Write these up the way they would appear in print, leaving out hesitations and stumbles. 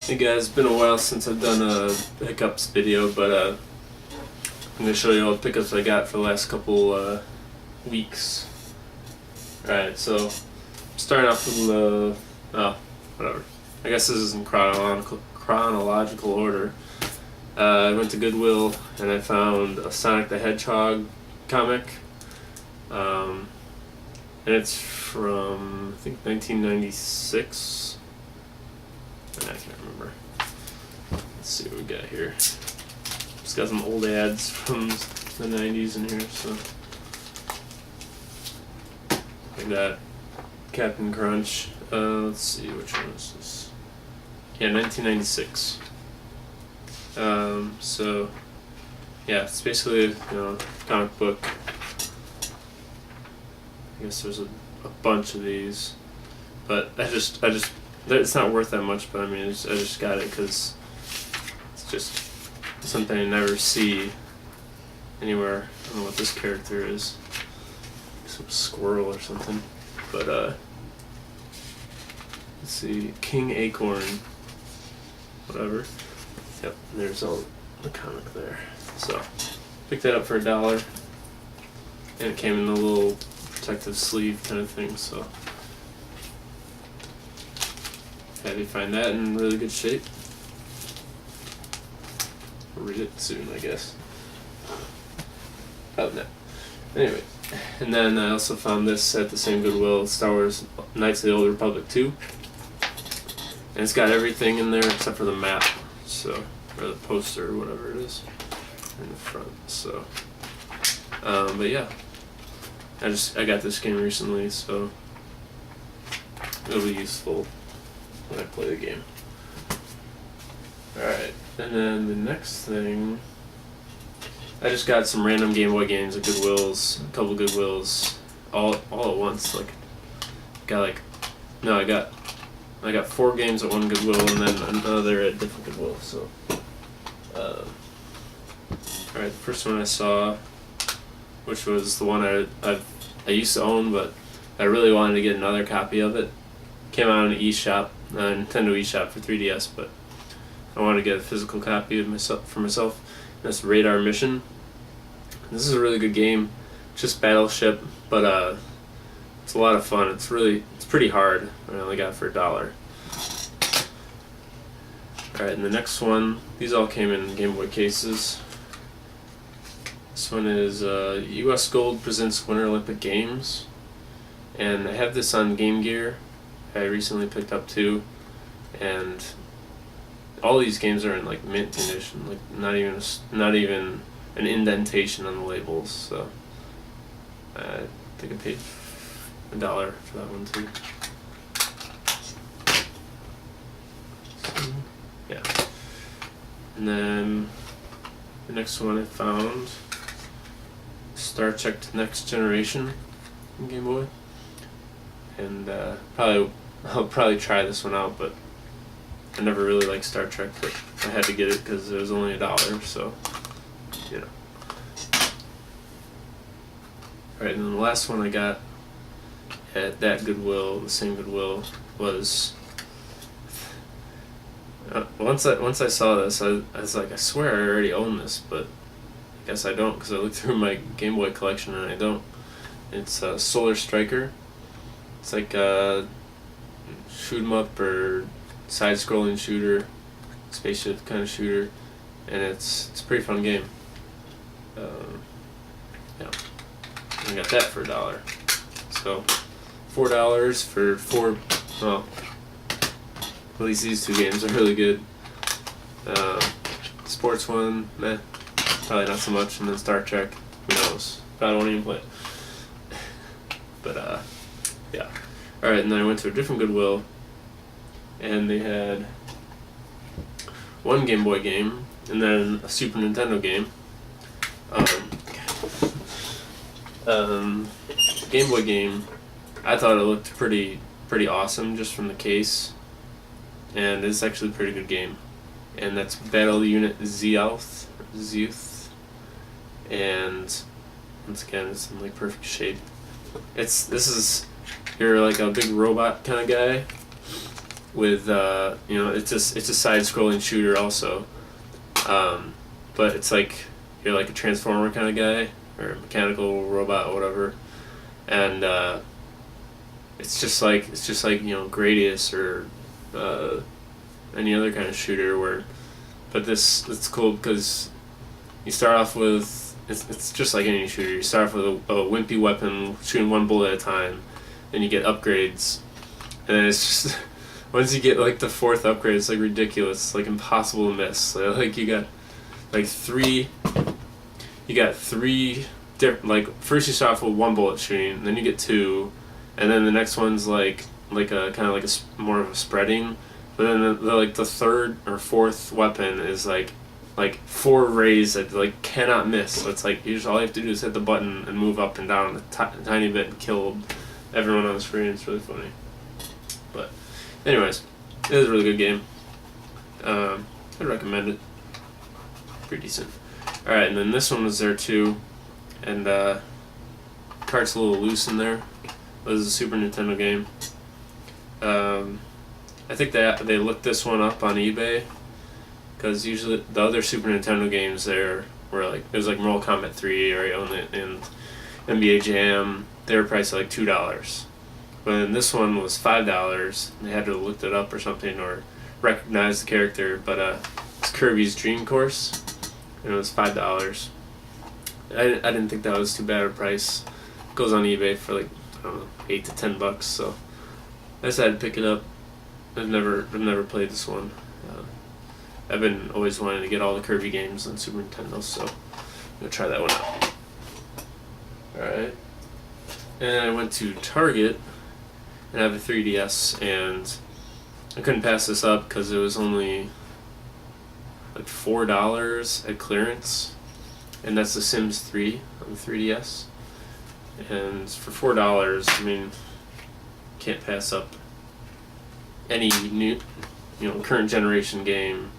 Hey guys, it's been a while since I've done a pickups video, but I'm going to show you all the pickups I got for the last couple weeks. Alright, so starting off with whatever. I guess this is in chronological order. I went to Goodwill and I found a Sonic the Hedgehog comic. And it's from, I think, 1996. I can't remember. Let's see what we got here. It's got some old ads from the 90s in here, so I got Captain Crunch. Let's see, which one is this? Yeah, 1996. So yeah, it's basically comic book. I guess there's a bunch of these, but I just it's not worth that much, but I mean, I just got it because it's just something I never see anywhere. I don't know what this character is. Some squirrel or something. But, let's see. King Acorn. Whatever. Yep, there's all the comic there. So, picked that up for $1. And it came in a little protective sleeve kind of thing, so had to find that in really good shape. I'll read it soon, I guess. Oh, no. Anyway, and then I also found this at the same Goodwill, Star Wars Knights of the Old Republic 2. And it's got everything in there except for the map, so, or the poster or whatever it is in the front, so. But yeah, I got this game recently, so it'll be useful when I play the game. Alright, and then the next thing, I just got some random Game Boy games at Goodwill's, a couple Goodwills, all at once. I got 4 games at one Goodwill and then another at different Goodwill. So, alright, the first one I saw, which was the one I used to own, but I really wanted to get another copy of it. Came out on eShop, Nintendo eShop for 3DS, but I wanted to get a physical copy of for myself. That's Radar Mission. This is a really good game. It's just Battleship, but it's a lot of fun. It's pretty hard. I only got it for $1. Alright, and the next one, these all came in Game Boy cases. This one is US Gold presents Winter Olympic Games, and I have this on Game Gear. I recently picked up 2, and all these games are in like mint condition, like not even an indentation on the labels. So I think I paid $1 for that one too. So, yeah, and then the next one I found, Star Trek Next Generation in Game Boy. And I'll probably try this one out, but I never really liked Star Trek, but I had to get it because it was only $1, so, Alright, and then the last one I got at that Goodwill, the same Goodwill, was, once I saw this, I was like, I swear I already own this, but I guess I don't, because I looked through my Game Boy collection and I don't. It's Solar Striker. It's like a shoot 'em up or side-scrolling shooter, spaceship kind of shooter, and it's a pretty fun game. Yeah, I got that for $1. So $4 for 4. Well, at least these 2 games are really good. Sports one, meh, probably not so much, and then Star Trek, who knows? Probably won't even play it. But yeah. Alright, and then I went to a different Goodwill, and they had one Game Boy game, and then a Super Nintendo game. Game Boy game, I thought it looked pretty awesome just from the case, and it's actually a pretty good game. And that's Battle Unit Zealth, and once again, it's in like perfect shape. This is you're like a big robot kind of guy with it's a side-scrolling shooter also, but it's like you're like a transformer kind of guy or a mechanical robot or whatever, and it's just like Gradius or any other kind of shooter but it's cool because you start off with it's just like any shooter. You start off with a wimpy weapon, shooting one bullet at a time, then you get upgrades, and then it's just once you get like the fourth upgrade, it's like ridiculous. It's like impossible to miss. So, like you got three different, like first you start off with one bullet shooting, then you get two, and then the next one's like a kind of like more of a spreading, but then the third or fourth weapon is like four rays that like cannot miss. So it's like all you have to do is hit the button and move up and down a tiny bit and kill everyone on the screen. It's really funny. But anyways, it is a really good game. I'd recommend it. Pretty decent. Alright, and then this one was there too, and cart's a little loose in there. It was a Super Nintendo game. I think they looked this one up on eBay, because usually the other Super Nintendo games there were like, it was like Mortal Kombat 3 or and NBA Jam. They were priced at like $2. But then this one was $5. They had to have looked it up or something or recognize the character. But it's Kirby's Dream Course, and it was $5. I didn't think that was too bad a price. It goes on eBay for like, I don't know, $8 to $10. So I decided to pick it up. I've never played this one. I've been always wanting to get all the Kirby games on Super Nintendo, so I'm gonna try that one out. Alright. And I went to Target, and I have a 3DS, and I couldn't pass this up because it was only like $4 at clearance, and that's The Sims 3 on the 3DS. And for $4, I mean, can't pass up any new, current generation game.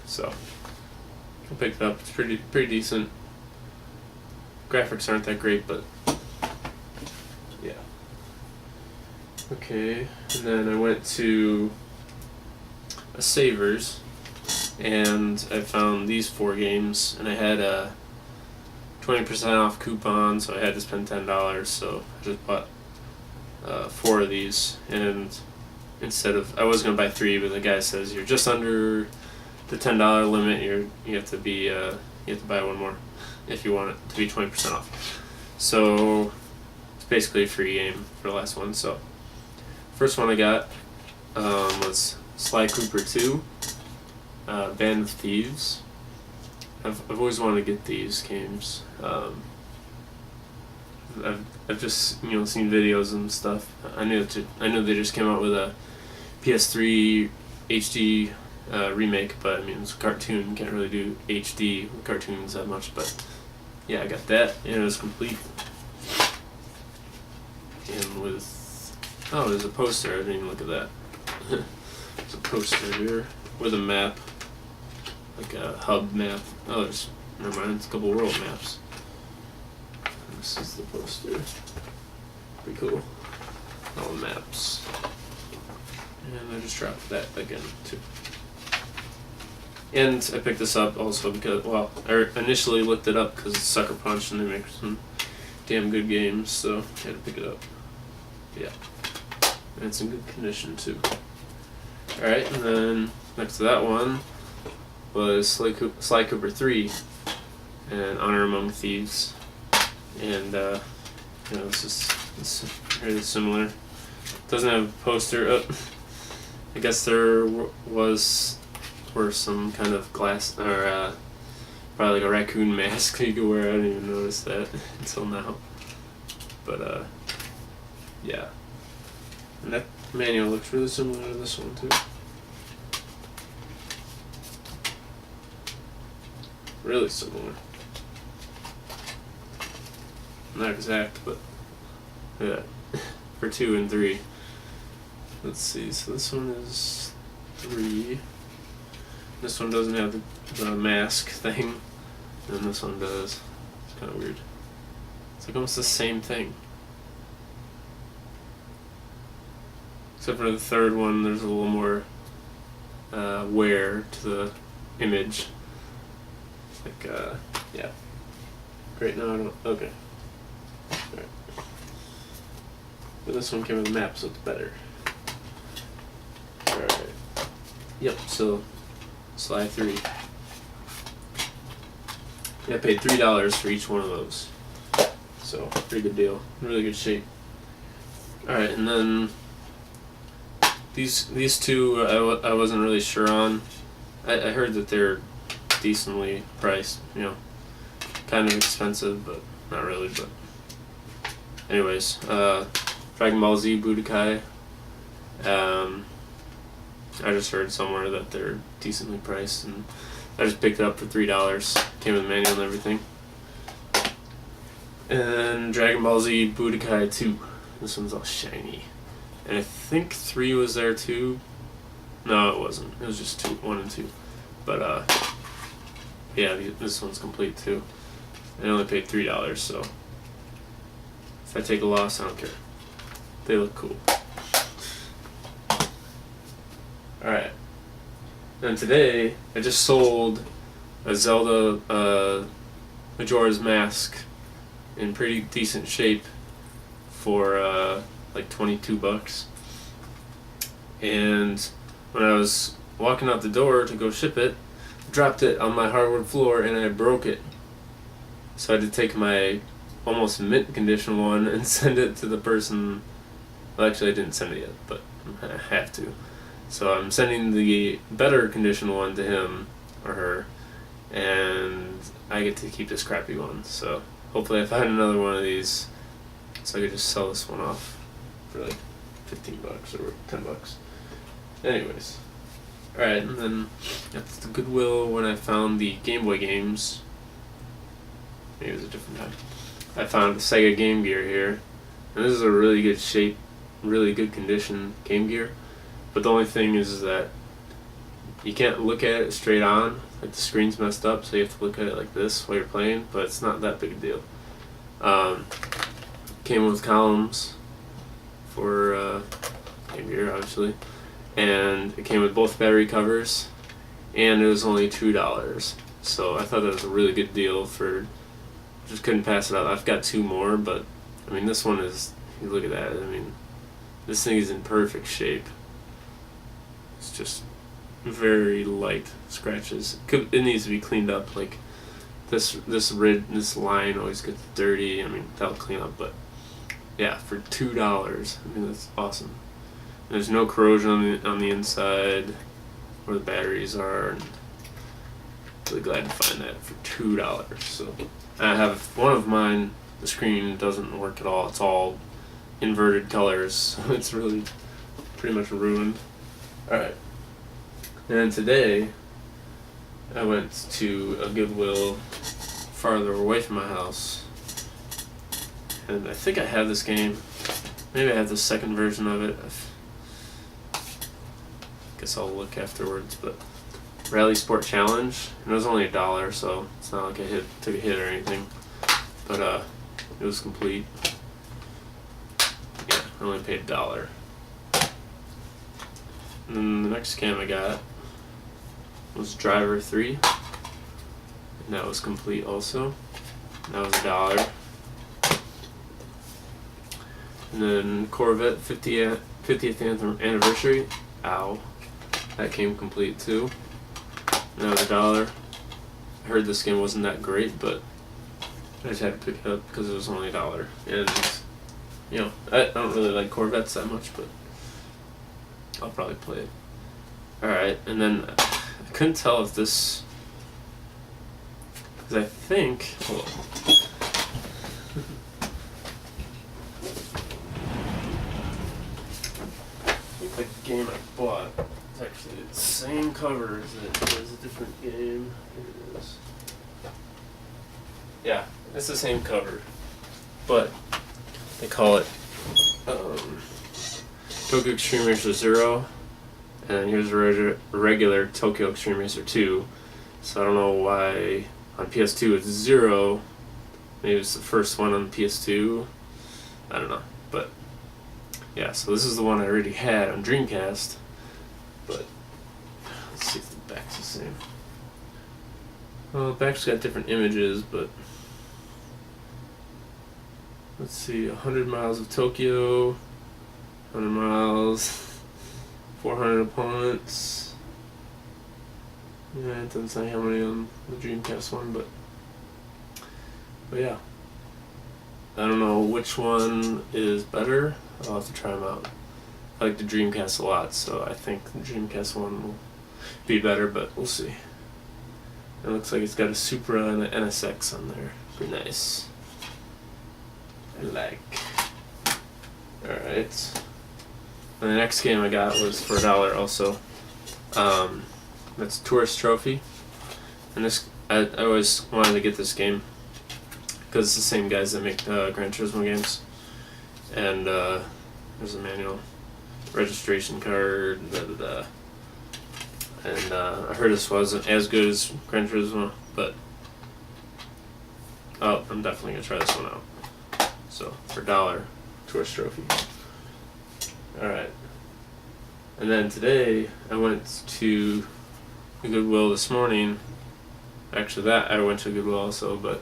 So I picked it up. It's pretty decent. Graphics aren't that great, but yeah. Okay, and then I went to a Savers, and I found these 4 games, and I had a 20% off coupon, so I had to spend $10. So I just bought 4 of these, and instead of, I was gonna buy 3, but the guy says you're just under the $10 limit. You have to buy one more if you want it to be 20% off. So it's basically a free game for the last one. So first one I got was Sly Cooper 2, Band of Thieves. I've always wanted to get these games. I've just seen videos and stuff. I knew they just came out with a PS3 HD remake, but I mean it's a cartoon. You can't really do HD with cartoons that much. But yeah, I got that, and it was complete. And there's a poster. I didn't even look at that. There's a poster here with a map, like a hub map. Oh, never mind. It's a couple world maps. This is the poster. Pretty cool. All maps. And I just dropped that again too. And I picked this up also because, well, I initially looked it up because it's Sucker Punch and they make some damn good games, so I had to pick it up. Yeah. And it's in good condition too. Alright, and then next to that one was Sly Cooper 3 and Honor Among Thieves. And it's really similar. Doesn't have a poster. I guess there were some kind of glass or probably like a raccoon mask you could wear. I didn't even notice that until now. But yeah, and that manual looks really similar to this one too. Really similar. Not exact, but yeah, for 2 and 3. Let's see, so this one is 3. This one doesn't have the mask thing, and this one does. It's kind of weird. It's like almost the same thing. except for the third one, there's a little more wear to the image. Like, yeah. Great, now I don't. Okay. Alright. But this one came with a map, so it's better. Alright. Yep, so Sly 3. Yeah, I paid $3 for each one of those. So, pretty good deal. Really good shape. Alright, and then these two I wasn't really sure on. I heard that they're decently priced, you know. Kind of expensive, but not really, but anyways, Dragon Ball Z Budokai. I just heard somewhere that they're decently priced, and I just picked it up for $3. Came with a manual and everything. And Dragon Ball Z Budokai 2. This one's all shiny. And I think 3 was there too. No, it wasn't. It was just 1 and 2. But yeah, this one's complete too. I only paid $3, so if I take a loss, I don't care. They look cool. Alright. And today, I just sold a Zelda Majora's Mask in pretty decent shape for like $22. And when I was walking out the door to go ship it, dropped it on my hardwood floor and I broke it. So I had to take my almost mint condition one and send it to the person. Well, actually I didn't send it yet, but I have to. So I'm sending the better condition one to him or her, and I get to keep this crappy one. So hopefully I find another one of these so I could just sell this one off for like $15 or $10. Anyways. Alright, and then at the Goodwill when I found the Game Boy games, maybe it was a different time, I found the Sega Game Gear here, and this is a really good shape, really good condition Game Gear, but the only thing is that you can't look at it straight on, like the screen's messed up, so you have to look at it like this while you're playing, but it's not that big a deal. Came with columns for Game Gear, obviously. And it came with both battery covers, and it was only $2. So I thought that was a really good deal for, just couldn't pass it up. I've got 2 more, but I mean this one is, you look at that, I mean this thing is in perfect shape. It's just very light scratches. It needs to be cleaned up, like this line always gets dirty. I mean that'll clean up, but yeah, for $2, I mean that's awesome. There's no corrosion on the inside where the batteries are, and really glad to find that for $2. So I have one of mine, the screen doesn't work at all, it's all inverted colors, so it's really pretty much ruined. Alright, and today I went to a Goodwill farther away from my house, and I think I have this game. Maybe I have the second version of it. Guess I'll look afterwards, but Rally Sport Challenge, and it was only $1, so it's not like I took a hit or anything, but it was complete. Yeah, I only paid $1. And then the next game I got was Driver 3, and that was complete also. And that was $1. And then Corvette 50th anniversary. Ow. That came complete too. And that was $1. I heard this game wasn't that great, but I just had to pick it up because it was only $1. And, you know, I don't really like Corvettes that much, but I'll probably play it. Alright, and then I couldn't tell if this, because I think, hold on. The game I bought is actually the same cover as it is a different game. Here it is. Yeah, it's the same cover, but they call it Tokyo Extreme Racer 0, and here's a regular Tokyo Extreme Racer 2. So I don't know why on PS2 it's 0. Maybe it's the first one on PS2. I don't know, but yeah, so this is the one I already had on Dreamcast, but let's see if the back's the same. Well, the back's got different images, but let's see, 100 miles of Tokyo, 100 miles, 400 opponents. Yeah, it doesn't say how many on the Dreamcast one, but yeah. I don't know which one is better. I'll have to try them out. I like the Dreamcast a lot, so I think the Dreamcast one will be better, but we'll see. It looks like it's got a Supra and an NSX on there. Pretty nice. I like. Alright. And the next game I got was for $1 also. That's Tourist Trophy. And this, I always wanted to get this game because it's the same guys that make Gran Turismo games. And there's a manual, registration card, and I heard this wasn't as good as Gran Turismo, but I'm definitely gonna try this one out. So for $1, Tourist Trophy. All right. And then today I went to Goodwill this morning. Actually, I went to Goodwill also, but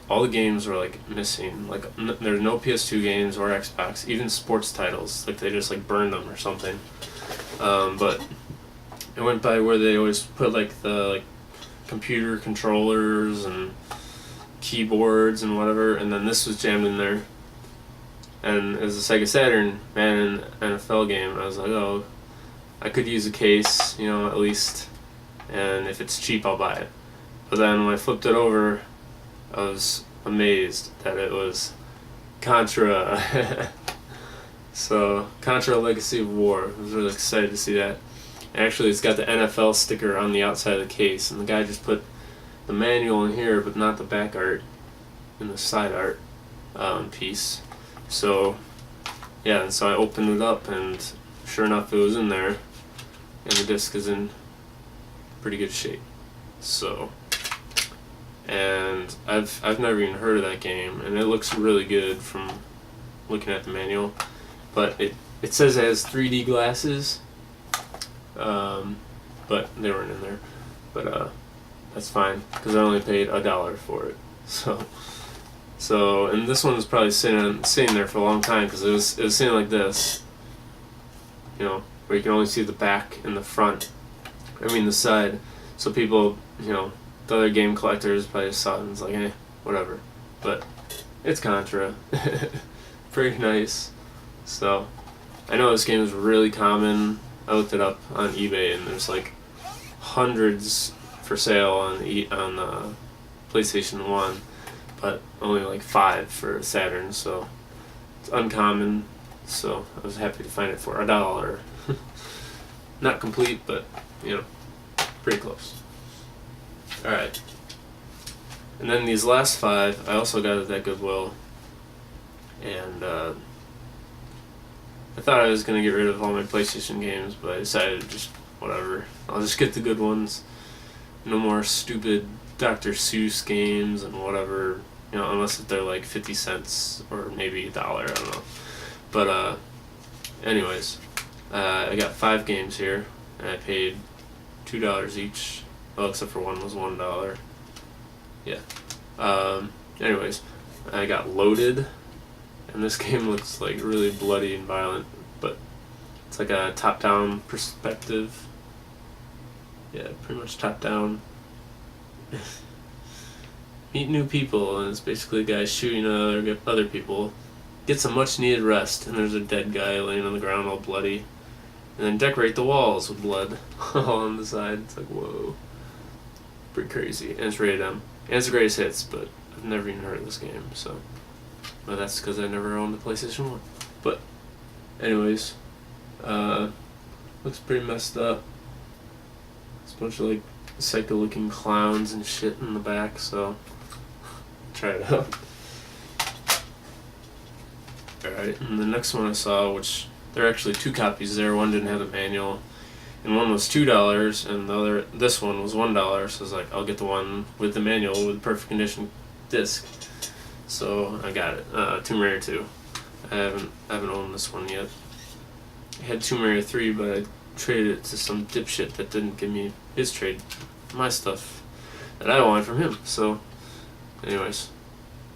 all the games were like missing. Like there's no PS2 games or Xbox, even sports titles. Like they just like burned them or something. But I went by where they always put like the computer controllers and keyboards and whatever, and then this was jammed in there. And it was a Sega Saturn Madden NFL game. I was like, oh, I could use a case, at least, and if it's cheap, I'll buy it. But then when I flipped it over, I was amazed that it was Contra. So, Contra Legacy of War. I was really excited to see that. And actually, it's got the NFL sticker on the outside of the case, and the guy just put the manual in here, but not the back art in the side art piece. So, yeah, and so I opened it up, and sure enough, it was in there, and the disc is in pretty good shape. So, and I've never even heard of that game, and it looks really good from looking at the manual. But it says it has 3D glasses, but they weren't in there. But that's fine, because I only paid $1 for it. So, and this one was probably sitting there for a long time, because it was sitting like this, where you can only see the back and the front. The side. So people, the other game collectors probably just saw it and was like, whatever. But it's Contra. Pretty nice. So, I know this game is really common. I looked it up on eBay, and there's like hundreds for sale on PlayStation 1, but only like 5 for Saturn, so it's uncommon. So I was happy to find it for $1. Not complete, but pretty close. Alright. And then these last 5 I also got at that Goodwill, and I thought I was going to get rid of all my PlayStation games, but I decided just whatever. I'll just get the good ones. No more stupid Dr. Seuss games and whatever, unless if they're like 50 cents or maybe $1, I don't know. But anyways, I got 5 games here, and I paid $2 each. Well, except for one was $1. Yeah. Anyways, I got Loaded, and this game looks like really bloody and violent, but it's like a top-down perspective. Yeah, pretty much top-down. Meet new people, and it's basically guys shooting other people. Get some much-needed rest, and there's a dead guy laying on the ground all bloody. And then decorate the walls with blood all on the side. It's like, whoa. Pretty crazy. And it's rated M. And it's the greatest hits, but I've never even heard of this game, so. Well, that's because I never owned a PlayStation 1. But, anyways, looks pretty messed up. It's a bunch of psycho-looking clowns and shit in the back, so try it out. Alright, and the next one I saw, which there are actually 2 copies there. One didn't have the manual, and one was $2, and this one was $1. So I was like, I'll get the one with the manual with the perfect condition disc. So I got it. Tomb Raider 2. I haven't owned this one yet. I had Tomb Raider 3, but I traded it to some dipshit that didn't give me his trade, my stuff that I wanted from him. So, anyways,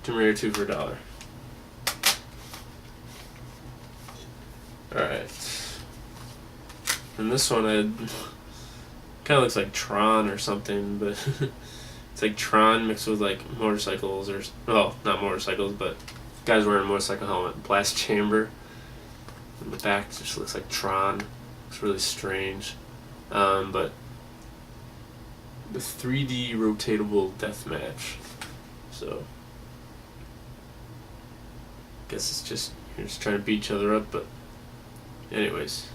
Tomb Raider 2 for $1. Alright. And this one kind of looks like Tron or something, but it's like Tron mixed with like motorcycles, or well, not motorcycles, but guys wearing a motorcycle helmet, blast chamber. And the back just looks like Tron. It's really strange, but the 3D rotatable deathmatch. So, guess it's just you're just trying to beat each other up, but anyways,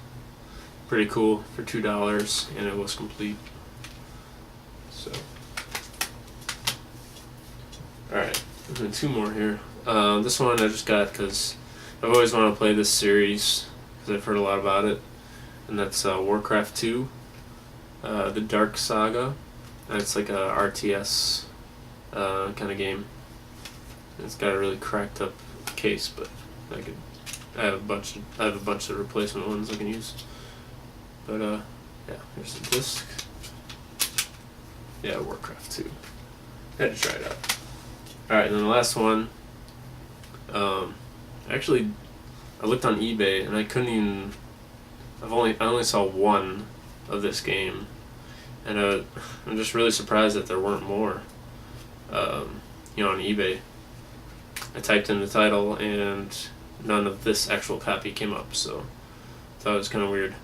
pretty cool for $2, and it was complete. So, alright, and then two more here. This one I just got because I've always wanted to play this series because I've heard a lot about it, and that's Warcraft 2, the Dark Saga. And it's like a RTS kind of game. And it's got a really cracked up case, but I have a bunch of replacement ones I can use. But yeah, here's the disc. Yeah, Warcraft 2. Had to try it out. Alright, and then the last one. Actually, I looked on eBay and I couldn't even. I only saw one of this game, and I'm just really surprised that there weren't more. On eBay. I typed in the title and none of this actual copy came up, so I thought it was kind of weird.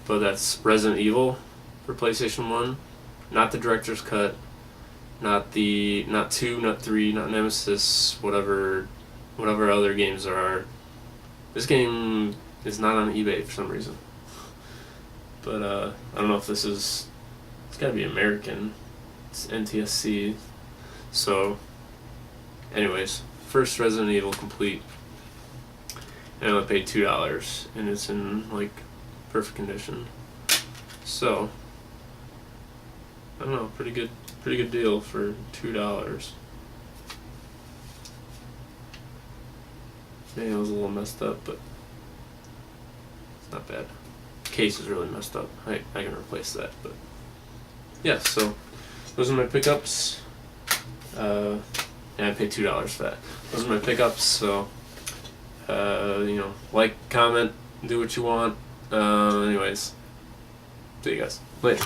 But that's Resident Evil for PlayStation 1, not the director's cut, not 2, not 3, not Nemesis, whatever other games there are. This game is not on eBay for some reason. But I don't know if this is. It's gotta be American. It's NTSC. So, anyways, first Resident Evil complete. And I only paid $2, and it's in like perfect condition. So, I don't know, pretty good deal for $2. Maybe it was a little messed up, but it's not bad. Case is really messed up. I can replace that, but yeah. So those are my pickups. And I paid $2 for that. Those are my pickups. So like, comment, do what you want. Anyways, see you guys later.